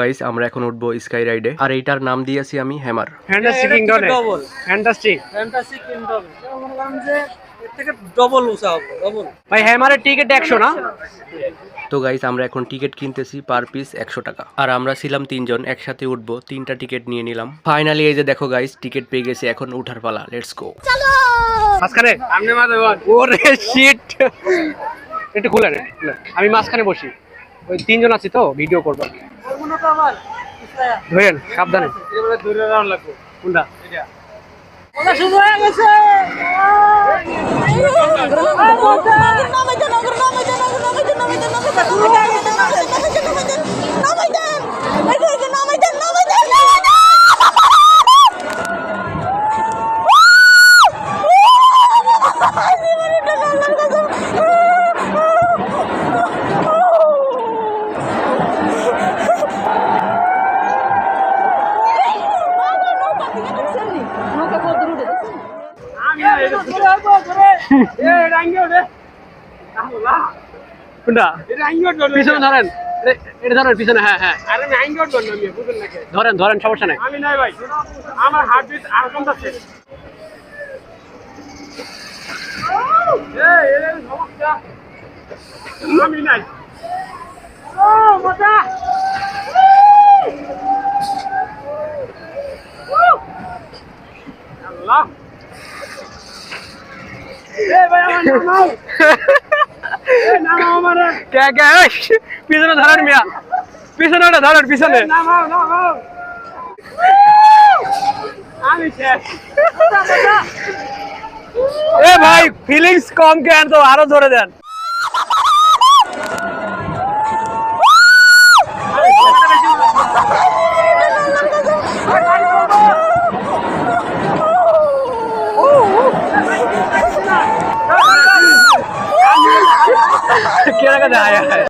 Guys আমরা এখন উঠবো স্কাই রাইডে, আর এইটার নাম দিয়েছি আমি hammer. Fantastic kingdom fantastic kingdom বললাম যে এর থেকে ডবল উঁচা হবে, ডবল। ভাই হ্যামারের টিকিট 100 না? তো গাইস আমরা এখন টিকিট কিনতেছি পার পিস 100 টাকা, আর আমরা ছিলাম 3 জন, একসাথে উঠবো, 3টা টিকিট নিয়ে নিলাম। ফাইনালি এই যে দেখো গাইস টিকিট পেয়ে গেছি, এখন উঠার পালা, লেটস গো। মাঝখানে আপনি মাঝে ওরে শিট, একটু খুলে নে, আমি মাঝখানে বসি, ওই 3 জন আছি তো ভিডিও করব। ওগুলো তো আমার ধরেন সাবধানে, এবারে দূরে রাউন্ড লাগবে। কোনটা? এটা ওটা শুরু হয়ে গেছে। কোনটা? পিছনে ধরেন, এটা ধরেন পিছনে, হ্যাঁ হ্যাঁ ধরেন ধরেন, সমস্যা নাই। আমি নাই ভাই, আমার হার্টবিট আর কম যাচ্ছে। সমস্যা আমি নাই। ও মজা। আল্লাহ, ভাই আমার নামাও, নামাও আমারে। কে পিছনে ধরেন মিয়া, পিছনে ধরেন, পিছনে নামাও নামাও, আমি শেষ। এ ভাই ফিলিংস কম কেন, তো আরো ধরে দেন। क्या लगा